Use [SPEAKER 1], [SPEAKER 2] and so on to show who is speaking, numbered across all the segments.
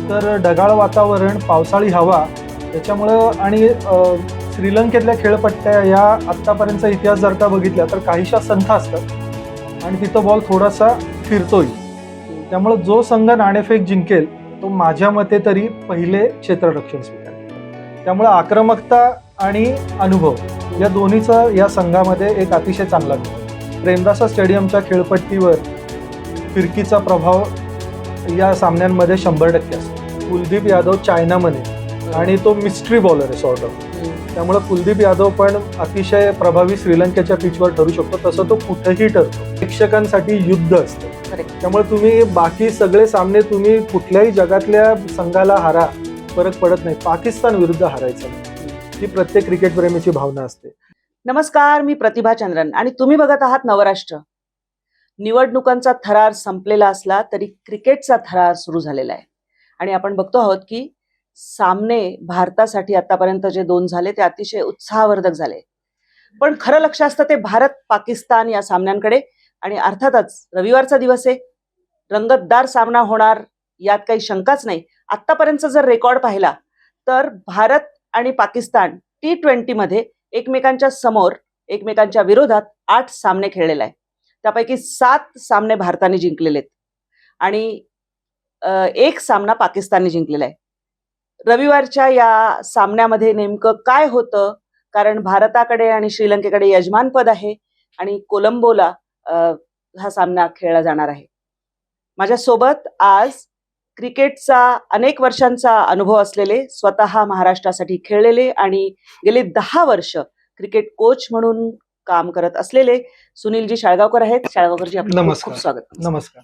[SPEAKER 1] तर ढगाळ वातावरण, पावसाळी हवा याच्यामुळं आणि श्रीलंकेतल्या खेळपट्ट्या या आत्तापर्यंतचा इतिहास जर का बघितला तर काहीशा संथ असतात आणि तिथं बॉल थोडासा फिरतोय. त्यामुळं जो संघ नाणेफेक जिंकेल तो माझ्या मते तरी पहिले क्षेत्ररक्षण स्वीकारेल. त्यामुळं आक्रमकता आणि अनुभव या दोन्हीचा या संघामध्ये एक अतिशय चांगला मिळतो. प्रेमदासा स्टेडियमच्या खेळपट्टीवर फिरकीचा प्रभाव या सामन्यांमध्ये 100% असतो. कुलदीप यादव चायनामध्ये आणि तो मिस्ट्री बॉलर आहे सॉर्ट ऑफ. त्यामुळे कुलदीप यादव पण अतिशय प्रभावी श्रीलंकेच्या पिचवर ठरू शकतो. तसं तो कुठेही ठरतो. प्रेक्षकांसाठी युद्ध असतं. त्यामुळे तुम्ही बाकी सगळे सामने तुम्ही कुठल्याही जगातल्या संघाला हारा, फरक पडत नाही. पाकिस्तान विरुद्ध हारायचं ही प्रत्येक क्रिकेट प्रेमीची भावना असते.
[SPEAKER 2] नमस्कार, मी प्रतिभा चंद्रन आणि तुम्ही बघत आहात नवराष्ट्र. निवडणुकांचा थरार संपलेला असला तरी क्रिकेटचा थरार सुरू झालेला आहे आणि आपण बघतो आहोत की सामने भारतासाठी आतापर्यंत जे 2 झाले ते अतिशय उत्साहवर्धक झाले. पण खरं लक्ष असतं ते भारत पाकिस्तान या सामन्यांकडे आणि अर्थातच रविवारचा दिवस आहे, रंगतदार सामना होणार यात काही शंकाच नाही. आतापर्यंतचा जर रेकॉर्ड पाहिला तर भारत आणि पाकिस्तान T20 मध्ये एकमेकांच्या समोर, एकमेकांच्या विरोधात 8 सामने खेळलेले आहे. त्यापैकी 7 सामने भारताने जिंकलेले आहेत आणि 1 सामना पाकिस्तानने जिंकलेला आहे. रविवारच्या या सामन्यामध्ये नेमकं काय होतं, कारण भारताकडे आणि श्रीलंकेकडे यजमानपद आहे आणि कोलंबोला हा सामना खेळला जाणार आहे. माझ्यासोबत आज क्रिकेटचा अनेक वर्षांचा अनुभव असलेले, स्वतः महाराष्ट्रासाठी खेळलेले आणि गेले 10 वर्ष क्रिकेट कोच म्हणून काम करत असलेले सुनीलजी शाळगावकर आहेत. शाळगावकरजी, आपलं
[SPEAKER 1] नमस्कार.
[SPEAKER 2] खूप स्वागत.
[SPEAKER 1] नमस्कार.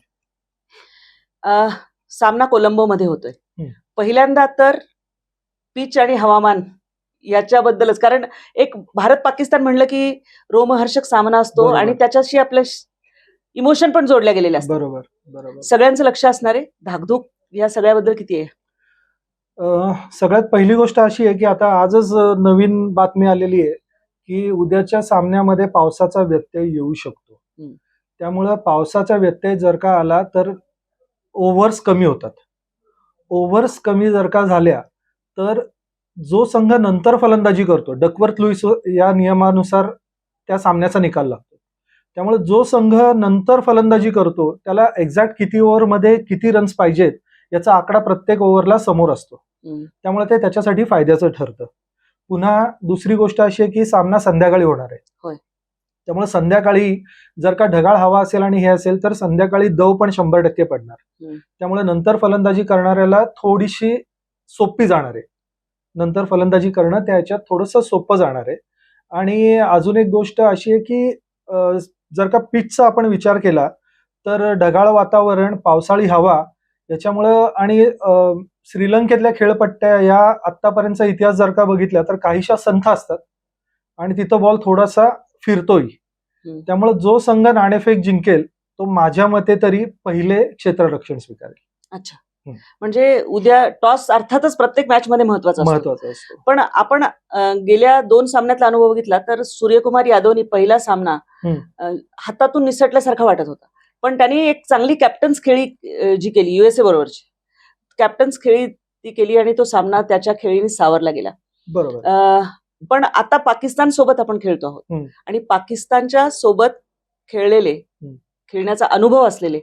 [SPEAKER 2] सामना कोलंबोमध्ये होतोय. पहिल्यांदा तर पिच आणि हवामान याच्याबद्दलच, कारण एक भारत पाकिस्तान म्हणलं की रोमहर्षक सामना असतो
[SPEAKER 1] बरोबर.
[SPEAKER 2] आणि त्याच्याशी आपलं इमोशन पण जोडल्या गेलेले असतात.
[SPEAKER 1] बरोबर बरोबर.
[SPEAKER 2] सगळ्यांचं लक्ष असणार आहे. धाकधूक या सगळ्याबद्दल किती आहे?
[SPEAKER 1] सगळ्यात पहिली गोष्ट अशी आहे की आता आजच नवीन बातमी आलेली आहे की उद्याच्या सामन्यामध्ये पावसाचा व्यत्यय येऊ शकतो. त्यामुळं पावसाचा व्यत्यय जर का आला तर ओव्हर्स कमी होतात. ओव्हर्स कमी जर का झाल्या तर जो संघ नंतर फलंदाजी करतो, डकवर्थ लुईस या नियमानुसार त्या सामन्याचा निकाल लागतो. त्यामुळे जो संघ नंतर फलंदाजी करतो त्याला एक्झॅक्ट किती ओव्हरमध्ये किती रन्स पाहिजेत याचा आकडा प्रत्येक ओव्हरला समोर असतो. त्यामुळे ते त्याच्यासाठी फायद्याचं ठरतं. पुन्हा दुसरी गोष्ट अशी आहे की सामना संध्याकाळी होणार आहे. त्यामुळे संध्याकाळी जर का ढगाळ हवा असेल आणि हे असेल तर संध्याकाळी दव पण 100% पडणार. त्यामुळे नंतर फलंदाजी करणाऱ्याला थोडीशी सोपी जाणार आहे. नंतर फलंदाजी करणं त्याच्यात थोडंसं सोपं जाणार आहे. आणि अजून एक गोष्ट अशी आहे की जर का पिचचा आपण विचार केला तर ढगाळ वातावरण, पावसाळी हवा याच्यामुळं आणि श्रीलंकेतल्या खेळपट्ट्या या आत्तापर्यंतचा इतिहास जर का बघितला तर काहीशा संथ असतात आणि तिथं बॉल थोडासा फिरतोय. त्यामुळे जो संघ नाणेफेक जिंकेल तो माझ्या मते तरी पहिले क्षेत्ररक्षण स्वीकारेल.
[SPEAKER 2] अच्छा, म्हणजे उद्या टॉस अर्थातच प्रत्येक मॅच मध्ये महत्वाचा
[SPEAKER 1] असतो.
[SPEAKER 2] पण आपण गेल्या 2 सामन्यातला अनुभव बघितला तर सूर्यकुमार यादवनी पहिला सामना हातातून निसटल्यासारखा वाटत होता, पण त्यांनी एक चांगली कॅप्टन्स खेळी जी केली USA बरोबरची कॅप्टन्स खेळी ती केली आणि तो सामना त्याच्या खेळीने सावरला गेला.
[SPEAKER 1] बरोबर.
[SPEAKER 2] पण आता पाकिस्तान सोबत आपण खेळतो आहोत आणि पाकिस्तानच्या सोबत खेळण्याचा अनुभव असलेले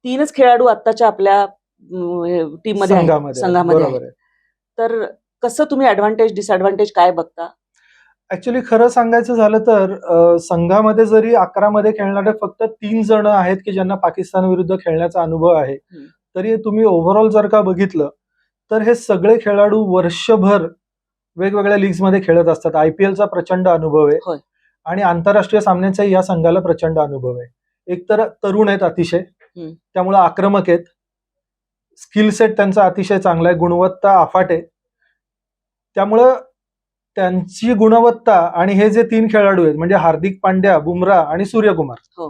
[SPEAKER 2] 3च खेळाडू आत्ताच्या आपल्या टीम मध्ये संघामध्ये आहेत. तर कसं तुम्ही ऍडव्हान्टेज डिसएडव्हान्टेज काय बघता?
[SPEAKER 1] ऍक्च्युली खरं सांगायचं झालं तर संघामध्ये जरी 11 मध्ये खेळणारे फक्त 3 जण आहेत की ज्यांना पाकिस्तान विरुद्ध खेळण्याचा अनुभव आहे, तरी तुम्ही ओव्हरऑल जर का बघितलं तर हे सगळे खेळाडू वर्षभर वेगवेगळ्या लीग्समध्ये खेळत असतात. IPLचा प्रचंड अनुभव आहे आणि आंतरराष्ट्रीय सामन्यांचाही या संघाला प्रचंड अनुभव आहे. एकतर तरुण आहेत अतिशय, त्यामुळे आक्रमक आहेत. स्किल सेट त्यांचा अतिशय चांगला आहे, गुणवत्ता अफाट आहे. त्यामुळं त्यांची गुणवत्ता आणि हे जे 3 खेळाडू आहेत म्हणजे हार्दिक पांड्या, बुमराह आणि सूर्यकुमार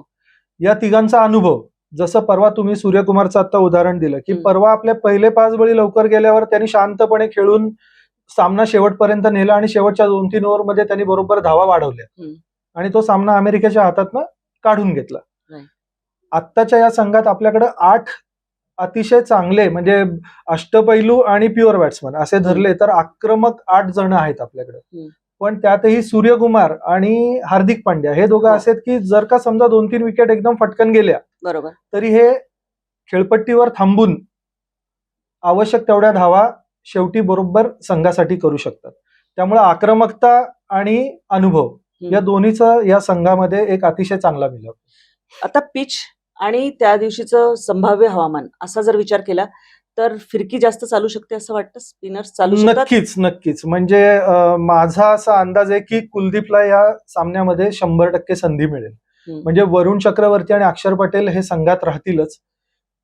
[SPEAKER 1] या तिघांचा अनुभव, जसं परवा तुम्ही सूर्यकुमारचं आता उदाहरण दिलं की परवा आपल्या पहिले 5 बळी लवकर गेल्यावर त्यांनी शांतपणे खेळून सामना शेवटपर्यंत नेला आणि शेवटच्या 2-3 ओव्हरमध्ये त्यांनी बरोबर धावा वाढवल्या आणि तो सामना अमेरिकेच्या हातातनं काढून घेतला. आत्ताच्या या संघात आपल्याकडे 8 अतिशय चांगले म्हणजे अष्टपैलू आणि प्युअर बॅट्समन असे धरले तर आक्रमक 8 जण आहेत आपल्याकडे. पण त्यातही सूर्यकुमार आणि हार्दिक पांड्या हे दोघं
[SPEAKER 2] हो.
[SPEAKER 1] असेत की जर का समजा 2-3 विकेट एकदम फटकन गेल्या
[SPEAKER 2] बरोबर.
[SPEAKER 1] तरी हे खेळपट्टीवर थांबून आवश्यक तेवढ्या धावा शेवटी बरोबर संघासाठी करू शकतात. त्यामुळे आक्रमकता आणि अनुभव या दोन्हीचा या संघामध्ये एक अतिशय चांगला मिळतो.
[SPEAKER 2] आता पिच आणि त्या दिवशीचं संभाव्य हवामान असा जर विचार केला तर फिरकी जास्त चालू शकते असं वाटतं, स्पिनर्स चालू शकतात.
[SPEAKER 1] नक्कीच म्हणजे माझा असा अंदाज आहे की कुलदीपला या सामन्यामध्ये 100% संधी मिळेल. म्हणजे वरुण चक्रवर्ती आणि अक्षर पटेल हे संघात राहतीलच,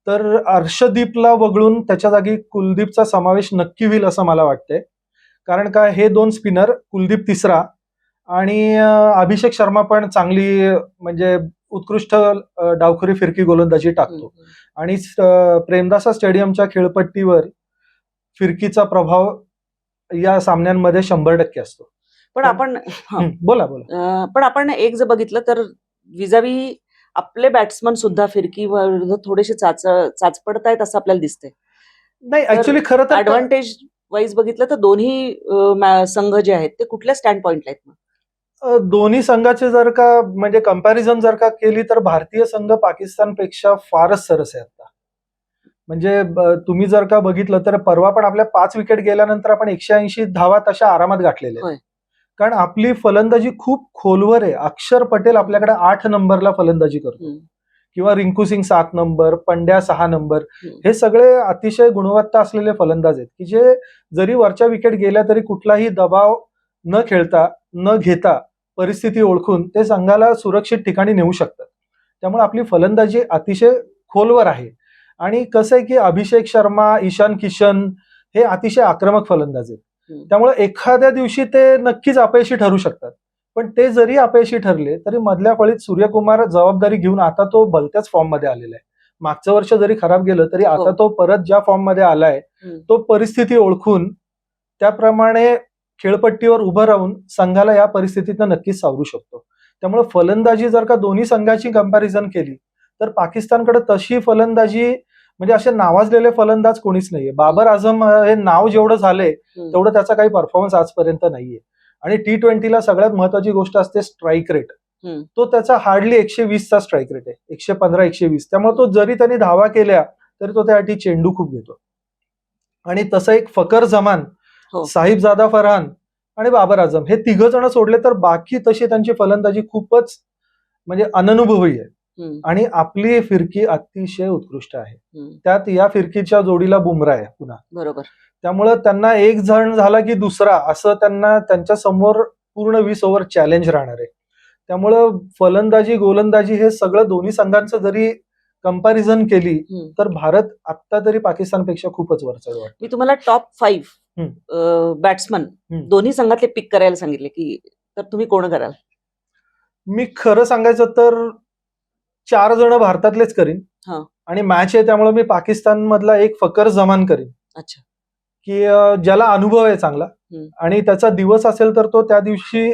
[SPEAKER 1] तर अर्शदीपला वगळून त्याच्या जागी कुलदीपचा समावेश नक्की होईल असं मला वाटतंय. कारण का हे 2 स्पिनर, कुलदीप तिसरा आणि अभिषेक शर्मा पण चांगली म्हणजे उत्कृष्ट डावखुरी फिरकी गोलंदाजी टाकतो. आणि प्रेमदासा स्टेडियमच्या खेळपट्टीवर फिरकीचा प्रभाव या सामन्यांमध्ये 100% असतो.
[SPEAKER 2] पण आपण
[SPEAKER 1] बोला
[SPEAKER 2] पण आपण एक जर बघितलं तर विजावी आपले बॅट्समन सुद्धा फिरकीवर थोडेसे चाचपडतायत असं आपल्याला दिसतंय.
[SPEAKER 1] नाही ऍक्च्युली खरं तर
[SPEAKER 2] ऍडव्हान्टेज वाईज बघितलं तर दोन्ही संघ जे आहेत ते कुठल्या स्टँड पॉइंटला आहेत?
[SPEAKER 1] दोन्ही संघाचे जर का म्हणजे कंपॅरिझन जर का केली तर भारतीय संघ पाकिस्तानपेक्षा फारच सरस आहे आता. म्हणजे तुम्ही जर का बघितलं तर परवा पण आपल्या 5 विकेट गेल्यानंतर आपण 180 धावा तशा आरामात गाठलेल्या आहेत. कारण आपली फलंदाजी खूप खोलवर आहे. अक्षर पटेल आपल्याकडे 8 नंबरला फलंदाजी करतो किंवा रिंकू सिंग 7 नंबर, पंड्या 6 नंबर. हे सगळे अतिशय गुणवत्ता असलेले फलंदाज आहेत की जे जरी वरच्या विकेट गेल्या तरी कुठलाही दबाव न खेळता न घेता परिस्थिती ओळखून ते संघाला सुरक्षित ठिकाणी नेऊ शकतात. त्यामुळे आपली फलंदाजी अतिशय खोलवर आहे. आणि कसं आहे की अभिषेक शर्मा, ईशान किशन हे अतिशय आक्रमक फलंदाज आहेत. त्यामुळे एखाद्या दिवशी ते नक्कीच अपयशी ठरू शकतात. पण ते जरी अपयशी ठरले तरी मधल्या फळीत सूर्यकुमार जबाबदारी घेऊन आता तो भलत्याच फॉर्म मध्ये आलेला आहे. मागचं वर्ष जरी खराब गेलं तरी आता तो परत ज्या फॉर्म मध्ये आलाय तो परिस्थिती ओळखून त्याप्रमाणे खेळपट्टीवर उभं राहून संघाला या परिस्थितीतनं नक्कीच सावरू शकतो. त्यामुळे फलंदाजी जर का दोन्ही संघाची कंपॅरिझन केली तर पाकिस्तानकडे तशी फलंदाजी म्हणजे असे नावाजलेले फलंदाज कोणीच नाहीये. बाबर आझम हे नाव जेवढं झालंय तेवढं त्याचा काही परफॉर्मन्स आजपर्यंत नाहीये. आणि T20ला सगळ्यात महत्वाची गोष्ट असते स्ट्राईक रेट. तो त्याचा हार्डली 120चा स्ट्राईक रेट आहे, 115-120. त्यामुळे तो जरी त्यांनी धावा केल्या तरी तो त्यासाठी चेंडू खूप घेतो. आणि तसं एक फकर जमान, साहिबजादा फरहान आणि बाबर आझम हे 3 जण सोडले तर बाकी तशी त्यांची फलंदाजी खूपच म्हणजे अननुभवी आहे. आणि आपली फिरकी अतिशय उत्कृष्ट आहे. त्यात या फिरकीच्या जोडीला बुमरा आहे पुन्हा.
[SPEAKER 2] बरोबर.
[SPEAKER 1] त्यामुळे त्यांना एक जण झाला की दुसरा असं त्यांना त्यांच्या समोर पूर्ण 20 ओव्हर चॅलेंज राहणार आहे. त्यामुळं फलंदाजी गोलंदाजी हे सगळं दोन्ही संघांचं जरी कंपॅरिझन केली तर भारत आत्ता तरी पाकिस्तानपेक्षा खूपच वरचढ वाटतं.
[SPEAKER 2] मी तुम्हाला टॉप 5 बॅट्समन दोन्ही संघातले पिक करायला सांगितले की तर तुम्ही कोण कराल?
[SPEAKER 1] मी खरं सांगायचं तर 4 जण भारतातलेच करीन. आणि मॅच आहे त्यामुळे मी पाकिस्तान मधला एक फकर जमान करीन.
[SPEAKER 2] अच्छा.
[SPEAKER 1] की ज्याला अनुभव आहे चांगला आणि त्याचा दिवस असेल तर तो त्या दिवशी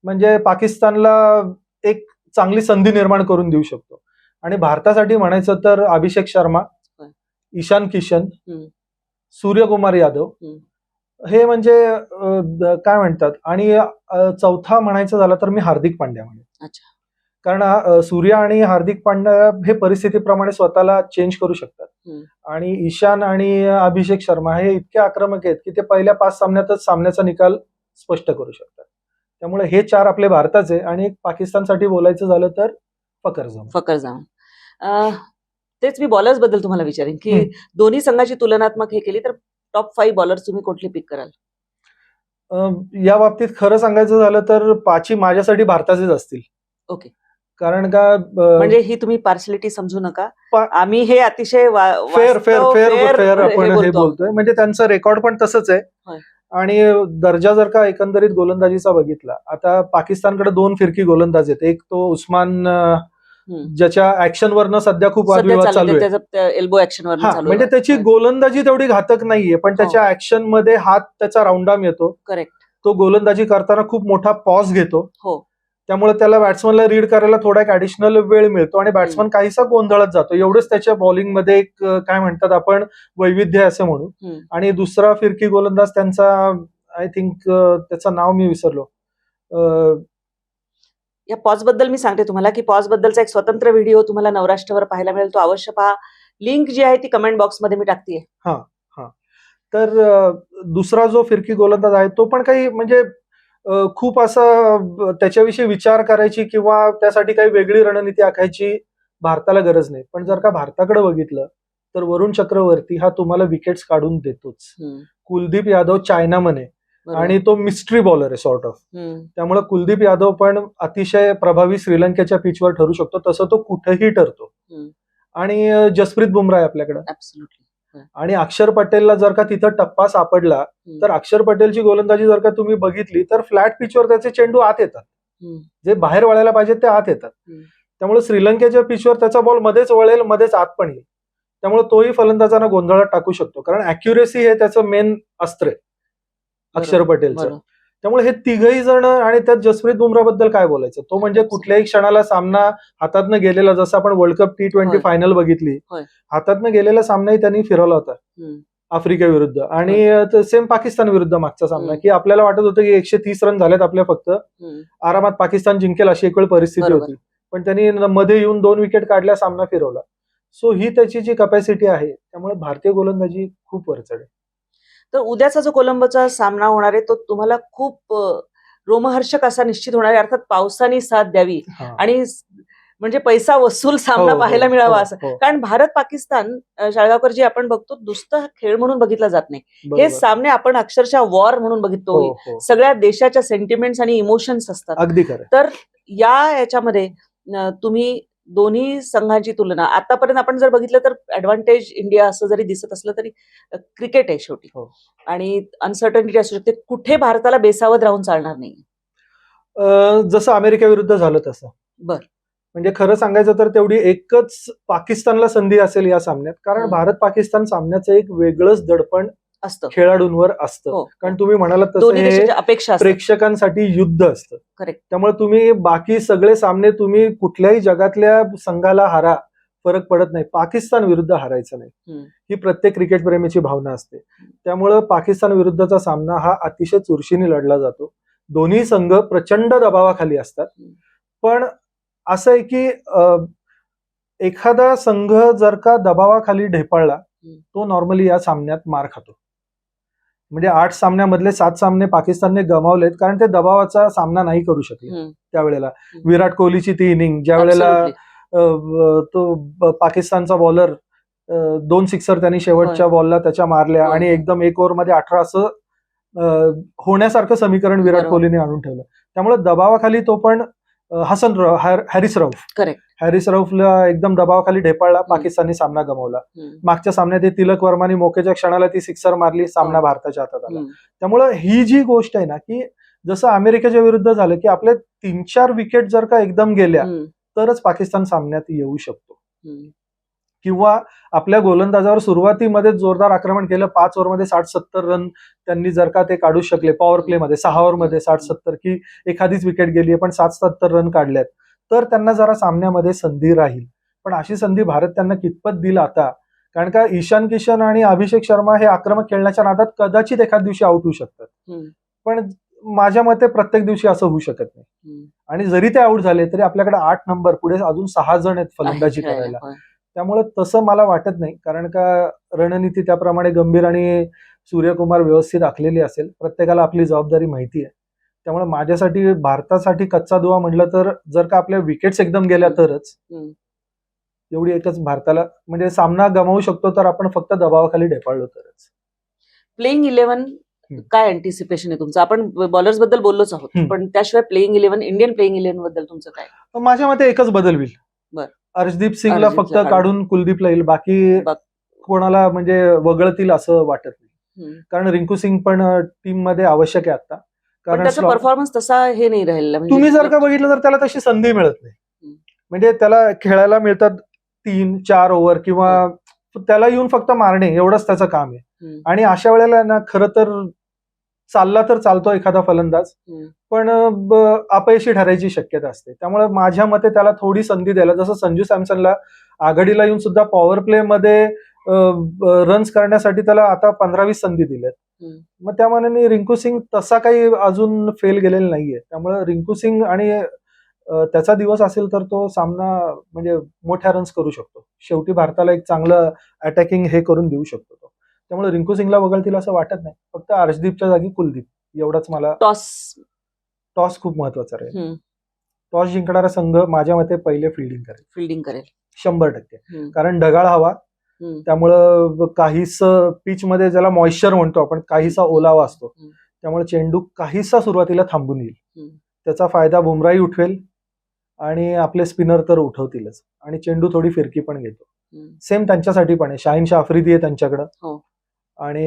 [SPEAKER 1] म्हणजे पाकिस्तानला एक चांगली संधी निर्माण करून देऊ शकतो. आणि भारतासाठी म्हणायचं तर अभिषेक शर्मा, ईशान किशन, सूर्यकुमार यादव हे म्हणजे काय म्हणतात. आणि चौथा म्हणायचं झालं तर मी हार्दिक पांड्या म्हणेन.
[SPEAKER 2] अच्छा.
[SPEAKER 1] कारण सूर्य आणि हार्दिक पांड्या हे परिस्थितीप्रमाणे स्वतःला चेंज करू शकतात. आणि ईशान आणि अभिषेक शर्मा हे इतके आक्रमक आहेत की ते पहिल्या 5 सामन्यातच सामन्याचा निकाल स्पष्ट करू शकतात. त्यामुळे हे 4 आपले भारताचे. आणि पाकिस्तानसाठी बोलायचं झालं तर फकर जमान.
[SPEAKER 2] तेच मी बॉलर्स बद्दल तुम्हाला विचारेन की दोन्ही संघाची तुलनात्मक हे केली तर टॉप 5 बॉलर्स तुम्ही कुठले पिक कराल?
[SPEAKER 1] या बाबतीत खरं सांगायचं झालं तर 5 माझ्यासाठी भारताचेच असतील.
[SPEAKER 2] ओके.
[SPEAKER 1] कारण का
[SPEAKER 2] म्हणजे ही तुम्ही पार्शलिटी समजू नका. आम्ही हे अतिशय
[SPEAKER 1] फेअर आपण हे बोलतोय. म्हणजे त्यांचं रेकॉर्ड पण तसंच आहे. आणि दर्जा जर का एकंदरीत गोलंदाजीचा बघितला आता पाकिस्तानकडे 2 फिरकी गोलंदाज आहेत. एक तो उस्मान ज्याच्या ऍक्शनवरनं सध्या खूप वादविवाद चालू आहे.
[SPEAKER 2] एल्बो ऍक्शनवर
[SPEAKER 1] म्हणजे त्याची गोलंदाजी तेवढी घातक नाहीये पण त्याच्या ऍक्शन मध्ये हात त्याचा राऊंडाम येतो.
[SPEAKER 2] करेक्ट.
[SPEAKER 1] तो गोलंदाजी करताना खूप मोठा पॉज घेतो. त्यामुळे त्याला बॅट्समनला रीड करायला थोडा एक ऍडिशनल वेळ मिळतो आणि बॅट्समन काहीसा गोंधळत जातो. एवढंच त्याच्या बॉलिंगमध्ये एक काय म्हणतात आपण वैविध्य आहे असं म्हणू. आणि दुसरा फिरकी गोलंदाज त्यांचा आय थिंक त्याचं नाव मी विसरलो.
[SPEAKER 2] या पॉज बद्दल मी सांगते तुम्हाला की पॉज बद्दलचा एक स्वतंत्र व्हिडिओ तुम्हाला नवराष्ट्रवर पाहायला मिळेल, तो अवश्य पहा. लिंक जी आहे ती कमेंट बॉक्समध्ये मी टाकतेय.
[SPEAKER 1] तर दुसरा जो फिरकी गोलंदाज आहे तो पण काही म्हणजे खूप असं त्याच्याविषयी विचार करायची किंवा त्यासाठी काही वेगळी रणनीती आखायची भारताला गरज नाही. पण जर का भारताकडे बघितलं तर वरुण चक्रवर्ती हा तुम्हाला विकेट्स काढून देतोच. कुलदीप यादव चायनामन आहे आणि तो मिस्ट्री बॉलर आहे सॉर्ट ऑफ. त्यामुळे कुलदीप यादव पण अतिशय प्रभावी श्रीलंकेच्या पिचवर ठरू शकतो, तसं तो कुठेही ठरतो. आणि जसप्रीत बुमराह आहे आपल्याकडे. आणि अक्षर पटेलला जर का तिथं टप्पा सापडला तर अक्षर पटेलची गोलंदाजी जर का तुम्ही बघितली तर फ्लॅट पिचवर त्याचे चेंडू आत येतात, जे बाहेर वळायला पाहिजे ते आत येतात. त्यामुळे श्रीलंकेच्या पिचवर त्याचा बॉल मध्येच वळेल, मध्येच आत पण येईल. त्यामुळे तोही फलंदाजांना गोंधळात टाकू शकतो, कारण अॅक्युरेसी हे त्याचं मेन अस्त्र आहे अक्षर पटेलचं. त्यामुळे हे तिघही जण, आणि त्यात जसप्रीत बुमराह बद्दल काय बोलायचं, तो म्हणजे कुठल्याही क्षणाला सामना हातातनं गेलेला, जसं आपण वर्ल्ड कप T20 फायनल बघितली, हातातनं गेलेला सामनाही त्यांनी फिरवला होता आफ्रिकेविरुद्ध. आणि सेम पाकिस्तान विरुद्ध मागचा सामना, की आपल्याला वाटत होतं की 130 रन झालेत आपल्या, फक्त आरामात पाकिस्तान जिंकेल अशी एक वेळ परिस्थिती होती, पण त्यांनी मध्ये येऊन 2 विकेट काढल्या, सामना फिरवला. सो ही त्याची जी कपॅसिटी आहे, त्यामुळे भारतीय गोलंदाजी खूप वरचढ आहे.
[SPEAKER 2] तर उद्याचा जो कोलंबोचा सामना होणार आहे तो तुम्हाला खूप रोमहर्षक असा निश्चित होणार आहे. अर्थात पावसाने साथ द्यावी आणि म्हणजे पैसा वसूल सामना पाहायला मिळावा असं. कारण भारत पाकिस्तान, शाळगावकरजी, आपण बघतो नुसतं खेळ म्हणून बघितला जात नाही. हे सामने आपण अक्षरशः वॉर म्हणून बघितो. सगळ्या देशाच्या सेंटिमेंट्स आणि इमोशन्स असतात.
[SPEAKER 1] अगदी खरं.
[SPEAKER 2] तर याच्यामध्ये तुम्ही दोन्ही संघांची तुलना आतापर्यंत आपण जर बघितलं तर ऍडव्हान्टेज इंडिया असं जरी दिसत असलं तरी क्रिकेट आहे शेवटी, आणि अनसर्टनिटी असू शकते. कुठे भारताला बेसावध राहून चालणार नाही.
[SPEAKER 1] जसं अमेरिकेविरुद्ध झालं तसं. म्हणजे खरं सांगायचं तर तेवढी एकच पाकिस्तानला संधी असेल या सामन्यात, कारण भारत पाकिस्तान सामन्याचं एक वेगळंच दडपण असतं, खेळाडूंवर असतं. कारण तुम्ही म्हणालात तसं
[SPEAKER 2] अपेक्षा
[SPEAKER 1] प्रेक्षकांसाठी युद्ध असतं.
[SPEAKER 2] करेक्ट.
[SPEAKER 1] त्यामुळे तुम्ही बाकी सगळे सामने तुम्ही कुठल्याही जगातल्या संघाला हारा, फरक पडत नाही, पाकिस्तान विरुद्ध हारायचं नाही, ही प्रत्येक क्रिकेट प्रेमीची भावना असते. त्यामुळे पाकिस्तान विरुद्धचा सामना हा अतिशय चुरशीने लढला जातो. दोन्ही संघ प्रचंड दबावाखाली असतात. पण असं आहे की एखादा संघ जर का दबावाखाली ढेपाळला तो नॉर्मली या सामन्यात मार खातो. म्हणजे 8 सामन्यामधले 7 सामने पाकिस्तानने गमावलेत, कारण ते दबावाचा सामना नाही करू शकले त्यावेळेला. विराट कोहलीची ती इनिंग, ज्या वेळेला तो पाकिस्तानचा बॉलर 2 सिक्सर त्यांनी शेवटच्या बॉलला त्याच्या मारल्या, आणि एकदम 1 ओव्हरमध्ये 18 असं होण्यासारखं समीकरण विराट कोहलीने आणून ठेवलं. त्यामुळे दबावाखाली तो पण हॅरिस रऊफला एकदम दबावाखाली ढेपाळला, पाकिस्तानने सामना गमावला. मागच्या सामन्यात तिलक वर्माने मोकेच्या क्षणाला ती सिक्सर मारली, सामना भारताच्या हातात आला. त्यामुळे ही जी गोष्ट आहे ना, की जसं अमेरिकेच्या विरुद्ध झालं की आपले 3-4 विकेट जर का एकदम गेल्या तरच पाकिस्तान सामन्यात येऊ शकतो. किंवा आपल्या गोलंदाजावर सुरुवातीमध्ये जोरदार आक्रमण केलं, 5 ओव्हरमध्ये 60-70 रन त्यांनी जर का ते काढू शकले, पॉवर प्लेमध्ये 6 ओव्हरमध्ये 60-70, की एखादीच विकेट गेली पण 60-70 रन काढल्यात, तर त्यांना जरा सामन्यामध्ये संधी राहील. पण अशी संधी भारत त्यांना कितपत दिला आता, कारण का ईशान किशन आणि अभिषेक शर्मा हे आक्रमक खेळण्याच्या नादात कदाचित एखाद दिवशी आउट होऊ शकतात, पण माझ्या मते प्रत्येक दिवशी असं होऊ शकत नाही. आणि जरी ते आउट झाले तरी आपल्याकडे 8 नंबर पुढे अजून 6 जण आहेत फलंदाजी करायला. त्यामुळे तसं मला वाटत नाही, कारण का रणनीती त्याप्रमाणे गंभीर आणि सूर्यकुमार व्यवस्थित आखलेली असेल. प्रत्येकाला आपली जबाबदारी माहिती आहे. त्यामुळे माझ्यासाठी भारतासाठी कच्चा दुवा म्हटलं तर जर का आपल्या विकेट्स एकदम गेल्या तरच, एवढी एकच भारताला म्हणजे सामना गमावू शकतो, तर आपण फक्त दबावाखाली ढेपाळलो तरच.
[SPEAKER 2] प्लेइंग 11 काय अँटिसिपेशन आहे तुमचं? आपण बॉलर्स बद्दल बोललोच आहोत, पण त्याशिवाय प्लेइंग 11, इंडियन प्लेइंग 11 बद्दल तुमचं काय?
[SPEAKER 1] माझ्या मते एकच बदल होईल. अर्शदीप सिंगला फक्त काढून कुलदीपला येईल, बाकी कोणाला म्हणजे वगळतील असं वाटत नाही. कारण रिंकू सिंग पण टीम मध्ये आवश्यक आहे आता, कारण
[SPEAKER 2] त्याचा परफॉर्मन्स तसा हे नाही राहिला.
[SPEAKER 1] तुम्ही जर का बघितलं तर त्याला तशी संधी मिळत नाही. म्हणजे त्याला खेळायला मिळतात 3-4 ओव्हर, किंवा त्याला येऊन फक्त मारणे एवढंच त्याचं काम आहे. आणि अशा वेळेला ना खरं तर चालला तर चालतो एखादा फलंदाज, पण अपयशी ठरायची शक्यता असते. त्यामुळे माझ्या मते त्याला थोडी संधी द्यायला, जसं संजू सॅमसनला आघाडीला येऊन सुद्धा पॉवर प्ले मध्ये रन्स करण्यासाठी त्याला आता 15-20 संधी दिल्यात. मग त्या मानाने रिंकू सिंग तसा काही अजून फेल गेलेला नाहीये. त्यामुळे रिंकू सिंग आणि त्याचा दिवस असेल तर तो सामना म्हणजे मोठ्या रन्स करू शकतो. शेवटी भारताला एक चांगलं अटॅकिंग हे करून देऊ शकतो तो. त्यामुळे रिंकू सिंगला वगळतील असं वाटत नाही. फक्त अर्शदीपच्या जागी कुलदीप एवढंच मला. टॉस खूप महत्वाचा राहील. टॉस जिंकणारा संघ माझ्या मते पहिले फिल्डिंग करेल 100%. कारण ढगाळ हवा, त्यामुळं काहीस पिच मध्ये ज्याला मॉइश्चर म्हणतो आपण, काहीसा ओलावा असतो. त्यामुळे चेंडू काहीसा सुरुवातीला थांबून येईल. त्याचा फायदा बुमराही उठवेल आणि आपले स्पिनर तर उठवतीलच. आणि चेंडू थोडी फिरकी पण घेतो. सेम त्यांच्यासाठी पण आहे. शाहीन शाह आफ्रिदी आहे त्यांच्याकडं आणि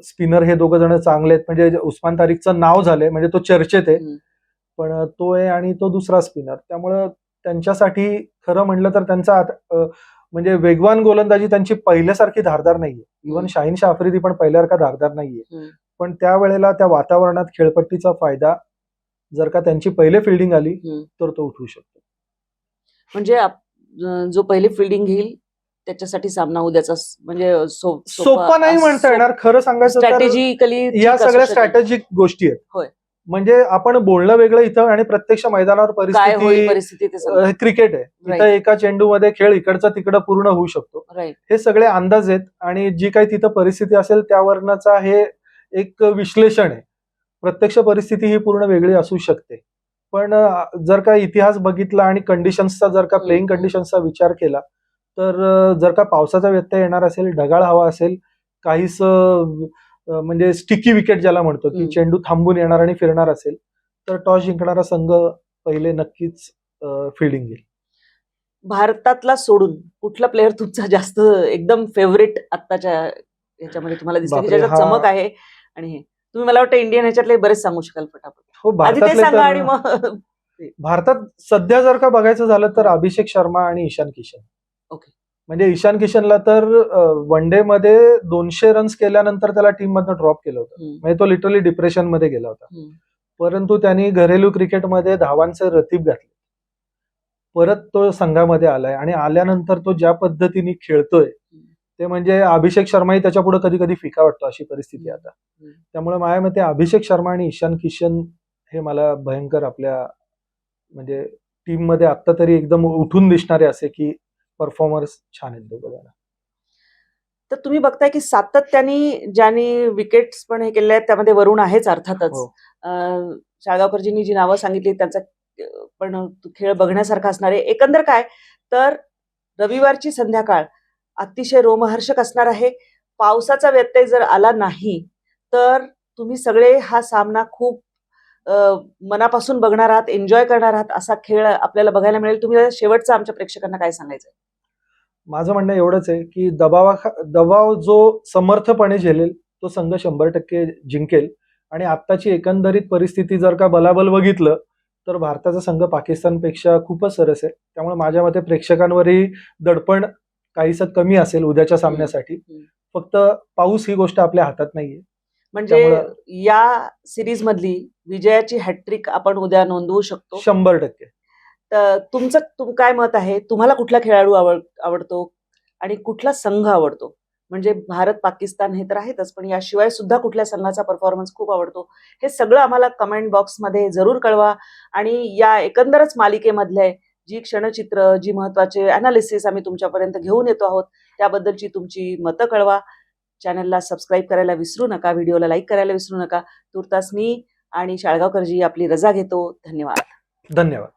[SPEAKER 1] स्पिनर हे दोघं जण चांगले आहेत. म्हणजे उस्मान तारिकचं नाव झालंय, म्हणजे तो चर्चेत आहे, पण तो आहे आणि तो दुसरा स्पिनर. त्यामुळं त्यांच्यासाठी खरं म्हणलं तर त्यांचा म्हणजे वेगवान गोलंदाजी त्यांची पहिल्यासारखी धारदार नाहीये. इव्हन शाहीन शाह आफ्रिदी पण पहिल्यासारखा धारदार नाहीये. पण त्यावेळेला त्या वातावरणात खेळपट्टीचा फायदा जर का त्यांची पहिले फिल्डिंग आली तर तो उठवू शकतो.
[SPEAKER 2] म्हणजे जो पहिले फिल्डिंग घेईल त्याच्यासाठी सामना उद्याचा म्हणजे
[SPEAKER 1] सोपा नाही म्हणता येणार. खरं सांगायचं
[SPEAKER 2] स्ट्रॅटेजिकली
[SPEAKER 1] या सगळ्या स्ट्रॅटेजिक गोष्टी आहेत. म्हणजे आपण बोलणं वेगळं इथं आणि प्रत्यक्ष मैदानावर परिस्थिती क्रिकेट आहे. इथं एका चेंडूमध्ये खेळ इकडचा तिकडं पूर्ण होऊ शकतो. हे सगळे अंदाज आहेत आणि जी काही तिथं परिस्थिती असेल त्यावरचा हे एक विश्लेषण आहे. प्रत्यक्ष परिस्थिती ही पूर्ण वेगळी असू शकते. पण जर का इतिहास बघितला आणि कंडिशन्सचा, जर का प्लेइंग कंडिशन्सचा विचार केला तर जर का पावसाचा व्यत्यय येणार असेल, ढगाळ हवा असेल, काहीच म्हणजे स्टिकी विकेट ज्याला म्हणतो की चेंडू थांबून येणार आणि फिरणार असेल, तर टॉस जिंकणारा संघ पहिले नक्कीच फिल्डिंग घेईल.
[SPEAKER 2] भारतातला सोडून कुठला प्लेअर तुमचा जास्त एकदम फेवरेट आत्ताच्या ह्याच्यामध्ये तुम्हाला दिसतो की ज्याच्यात चमक आहे? आणि हे तुम्ही मला वाटतं इंडियन ह्याच्यातले बरेच सांगू शकाल फटाफट.
[SPEAKER 1] हो, भारतात सध्या जर का बघायचं झालं तर अभिषेक शर्मा आणि ईशान किशन. म्हणजे ईशान किशनला तर वन डे मध्ये 200 रन्स केल्यानंतर त्याला टीम मधनं ड्रॉप केलं होतं. म्हणजे तो लिटरली डिप्रेशन मध्ये गेला होता. परंतु त्यांनी घरेलू क्रिकेटमध्ये धावांचे रतीब घातले. परत तो संघामध्ये आलाय आणि आल्यानंतर तो ज्या पद्धतीने खेळतोय ते म्हणजे अभिषेक शर्माही त्याच्या पुढे कधी कधी फिका वाटतो, अशी परिस्थिती आता. त्यामुळे माझ्या मते अभिषेक शर्मा आणि ईशान किशन हे मला भयंकर आपल्या म्हणजे टीम मध्ये आता तरी एकदम उठून दिसणारे असे की परफॉर्मर्स छान आहेत दोघं जण.
[SPEAKER 2] तर तुम्ही बघताय की सातत्याने ज्यांनी विकेट्स पण हे केले आहेत त्यामध्ये वरुण आहेच अर्थातच. शाळगावकरजींनी जी नावं सांगितली त्यांचा पण खेळ बघण्यासारखा असणार आहे. एकंदर काय तर रविवारची संध्याकाळ अतिशय रोमहर्षक असणार आहे. पावसाचा व्यत्यय जर आला नाही तर तुम्ही सगळे हा सामना खूप मनापासून बघणार आहात, एन्जॉय करणार आहात, असा खेळ आपल्याला बघायला मिळेल. तुम्ही शेवटचं आमच्या प्रेक्षकांना काय सांगायचं?
[SPEAKER 1] माझं म्हणणं एवढंच आहे की दबाव जो समर्थपणे झेलेल तो संघ 100% जिंकेल. आणि आत्ताची एकंदरीत परिस्थिती जर का बलाबल बघितलं तर भारताचा संघ पाकिस्तानपेक्षा खूपच सरस आहे. त्यामुळे माझ्या मते प्रेक्षकांवरही दडपण काहीसं कमी असेल उद्याच्या सामन्यासाठी. फक्त पाऊस ही गोष्ट आपल्या हातात नाहीये.
[SPEAKER 2] म्हणजे या सिरीज मधली विजयाची हॅट्रिक आपण उद्या नोंदवू शकतो
[SPEAKER 1] 100%.
[SPEAKER 2] तर तुमचं काय मत आहे? तुम्हाला कुठला खेळाडू आवडतो आणि कुठला संघ आवडतो? म्हणजे भारत पाकिस्तान हे तर आहेतच, पण याशिवाय सुद्धा कुठल्या संघाचा परफॉर्मन्स खूप आवडतो? हे सगळं आम्हाला कमेंट बॉक्समध्ये जरूर कळवा. आणि या एकंदरच मालिकेमधले जी क्षणचित्र, जी महत्वाचे अनालिसिस आम्ही तुमच्यापर्यंत घेऊन येतो आहोत त्याबद्दलची तुमची मतं कळवा. चॅनलला सबस्क्राईब करायला विसरू नका, व्हिडिओला लाईक करायला विसरू नका. तुर्तास मी आणि शाळगावकरजी आपली रजा घेतो. धन्यवाद.